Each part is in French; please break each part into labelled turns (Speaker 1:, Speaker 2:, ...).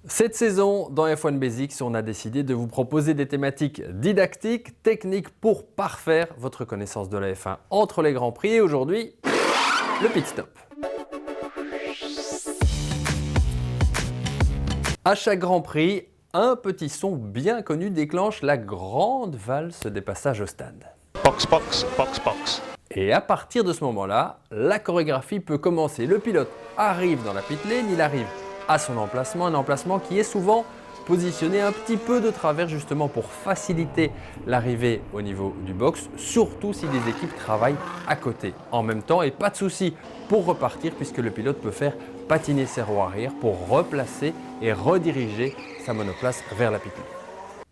Speaker 1: Cette saison, dans F1 Basics, on a décidé de vous proposer des thématiques didactiques, techniques pour parfaire votre connaissance de la F1 entre les Grands Prix et aujourd'hui, le pit stop. À chaque Grand Prix, un petit son bien connu déclenche la grande valse des passages au stade.
Speaker 2: Box, box, box, box.
Speaker 1: Et à partir de ce moment-là, la chorégraphie peut commencer. Le pilote arrive dans la pit lane, il arrive à son emplacement, un emplacement qui est souvent positionné un petit peu de travers justement pour faciliter l'arrivée au niveau du box, surtout si des équipes travaillent à côté en même temps, et pas de souci pour repartir puisque le pilote peut faire patiner ses roues arrière pour replacer et rediriger sa monoplace vers la pit lane.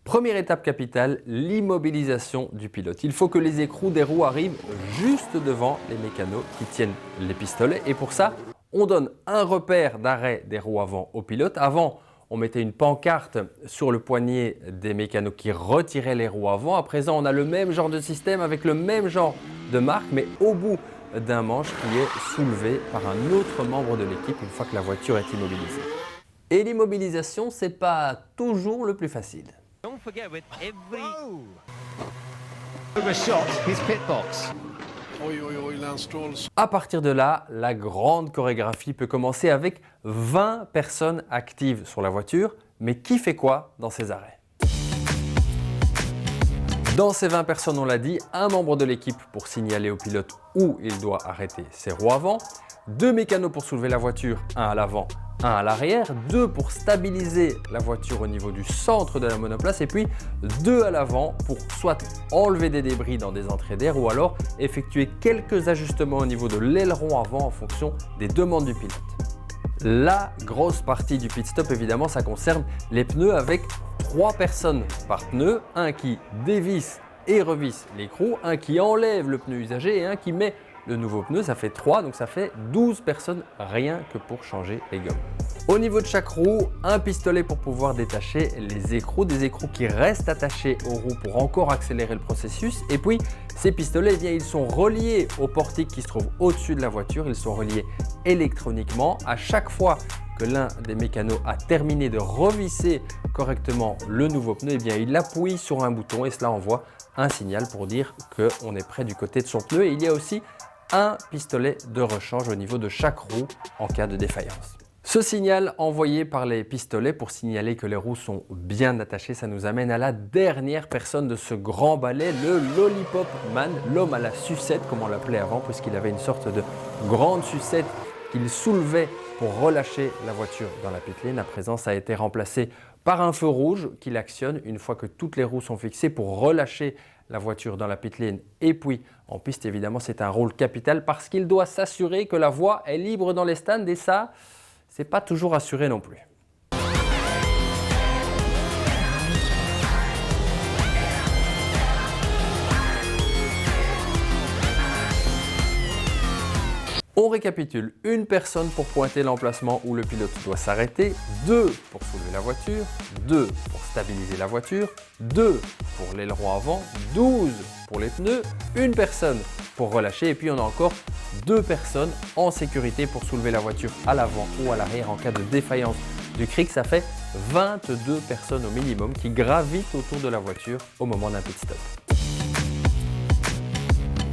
Speaker 1: Première étape capitale, l'immobilisation du pilote. Il faut que les écrous des roues arrivent juste devant les mécanos qui tiennent les pistolets, et pour ça, on donne un repère d'arrêt des roues avant au pilote. Avant, on mettait une pancarte sur le poignet des mécanos qui retiraient les roues avant. À présent, on a le même genre de système avec le même genre de marque, mais au bout d'un manche qui est soulevé par un autre membre de l'équipe une fois que la voiture est immobilisée. Et l'immobilisation, c'est pas toujours le plus facile.
Speaker 3: Don't forget with every
Speaker 4: Overshot his pit box.
Speaker 1: À partir de là, la grande chorégraphie peut commencer avec 20 personnes actives sur la voiture, mais qui fait quoi dans ces arrêts? Dans ces 20 personnes, on l'a dit, un membre de l'équipe pour signaler au pilote où il doit arrêter ses roues avant, 2 mécanos pour soulever la voiture, un à l'avant, un à l'arrière, 2 pour stabiliser la voiture au niveau du centre de la monoplace et puis 2 à l'avant pour soit enlever des débris dans des entrées d'air ou alors effectuer quelques ajustements au niveau de l'aileron avant en fonction des demandes du pilote. La grosse partie du pit stop, évidemment, ça concerne les pneus avec 3 personnes par pneu, un qui dévisse et revisse l'écrou, un qui enlève le pneu usagé et un qui met le nouveau pneu. Ça fait 3, donc ça fait 12 personnes rien que pour changer les gommes. Au niveau de chaque roue, un pistolet pour pouvoir détacher les écrous, des écrous qui restent attachés aux roues pour encore accélérer le processus. Et puis ces pistolets, eh bien, ils sont reliés au portique qui se trouve au-dessus de la voiture, ils sont reliés électroniquement. À chaque fois que l'un des mécanos a terminé de revisser correctement le nouveau pneu, eh bien, il appuie sur un bouton et cela envoie un signal pour dire qu'on est près du côté de son pneu. Et il y a aussi un pistolet de rechange au niveau de chaque roue en cas de défaillance. Ce signal envoyé par les pistolets pour signaler que les roues sont bien attachées, ça nous amène à la dernière personne de ce grand ballet, le Lollipop Man, l'homme à la sucette comme on l'appelait avant, puisqu'il avait une sorte de grande sucette qu'il soulevait pour relâcher la voiture dans la pit lane. À présent, ça a été remplacé par un feu rouge qu'il actionne une fois que toutes les roues sont fixées pour relâcher la voiture dans la pit lane et puis en piste. Évidemment, c'est un rôle capital parce qu'il doit s'assurer que la voie est libre dans les stands et ça, c'est pas toujours assuré non plus. On récapitule, une personne pour pointer l'emplacement où le pilote doit s'arrêter, 2 pour soulever la voiture, 2 pour stabiliser la voiture, 2 pour l'aileron avant, 12 pour les pneus, une personne pour relâcher et puis on a encore 2 personnes en sécurité pour soulever la voiture à l'avant ou à l'arrière en cas de défaillance du cric. Ça fait 22 personnes au minimum qui gravitent autour de la voiture au moment d'un pit stop.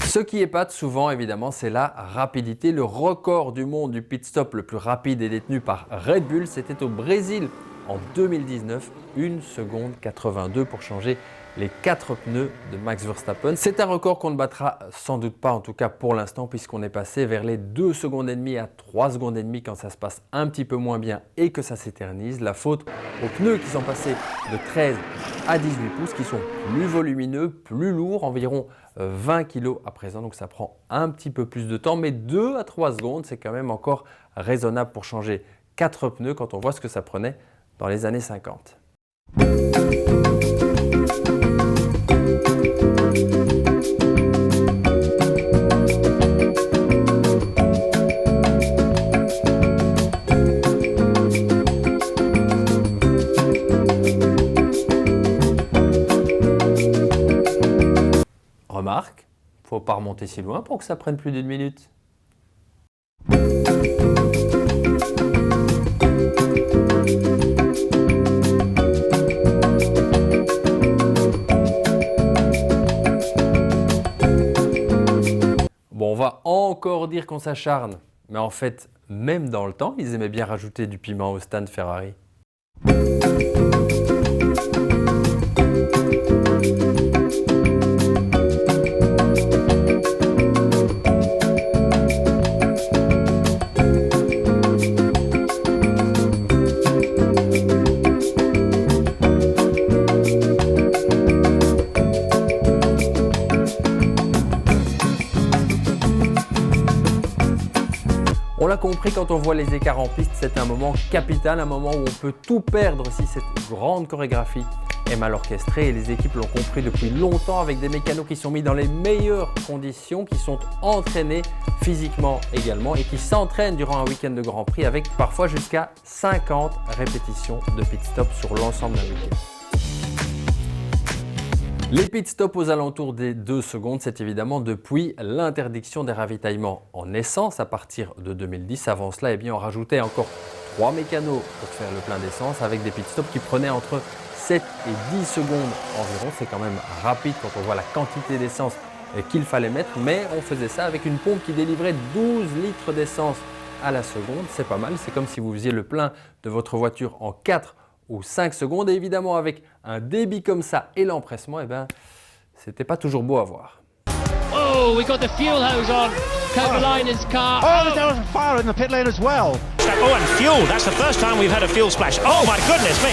Speaker 1: Ce qui épate souvent, évidemment, c'est la rapidité. Le record du monde du pit stop le plus rapide est détenu par Red Bull. C'était au Brésil en 2019, 1 seconde 82 pour changer les 4 pneus de Max Verstappen. C'est un record qu'on ne battra sans doute pas, en tout cas pour l'instant, puisqu'on est passé vers les 2 secondes et demie à 3 secondes et demie quand ça se passe un petit peu moins bien et que ça s'éternise. La faute aux pneus qui sont passés de 13 à 18 pouces, qui sont plus volumineux, plus lourds, environ 20 kg à présent, donc ça prend un petit peu plus de temps, mais 2 à 3 secondes, c'est quand même encore raisonnable pour changer 4 pneus quand on voit ce que ça prenait dans les années 50. Remarque, faut pas remonter si loin pour que ça prenne plus d'1 minute. encore dire qu'on s'acharne. Mais en fait, même dans le temps, ils aimaient bien rajouter du piment au stand Ferrari. On l'a compris, quand on voit les écarts en piste, c'est un moment capital, un moment où on peut tout perdre si cette grande chorégraphie est mal orchestrée. Et les équipes l'ont compris depuis longtemps avec des mécanos qui sont mis dans les meilleures conditions, qui sont entraînés physiquement également et qui s'entraînent durant un week-end de Grand Prix avec parfois jusqu'à 50 répétitions de pit stop sur l'ensemble d'un week-end. Les pit stops aux alentours des 2 secondes, c'est évidemment depuis l'interdiction des ravitaillements en essence à partir de 2010. Avant cela, on rajoutait encore 3 mécanos pour faire le plein d'essence avec des pit stops qui prenaient entre 7 et 10 secondes environ. C'est quand même rapide quand on voit la quantité d'essence qu'il fallait mettre, mais on faisait ça avec une pompe qui délivrait 12 litres d'essence à la seconde. C'est pas mal, c'est comme si vous faisiez le plein de votre voiture en 4 ou 5 secondes, et évidemment avec un débit comme ça et l'empressement, c'était pas toujours beau à voir.
Speaker 5: Oh, we got the fuel hose on Kovalainen's car.
Speaker 4: Oh, there was a fire in the pit lane as well.
Speaker 2: Oh, and fuel. That's the first time we've had a fuel splash. Oh my goodness me.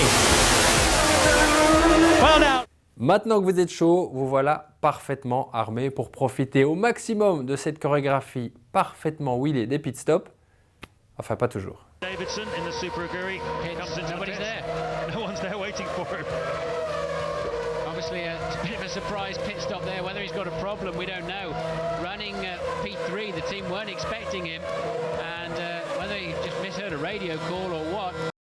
Speaker 5: Well now.
Speaker 1: Maintenant que vous êtes chaud, vous voilà parfaitement armé pour profiter au maximum de cette chorégraphie parfaitement wheelée des pit stops. Enfin, pas toujours.
Speaker 2: Davidson in the Super Aguri comes into the
Speaker 5: Nobody's
Speaker 2: pit.
Speaker 5: there.
Speaker 2: No one's there waiting for him.
Speaker 5: Obviously, it's a bit of a surprise pit stop there. Whether he's got a problem, we don't know. Running P3, the team weren't expecting him, and whether he just misheard a radio call or what.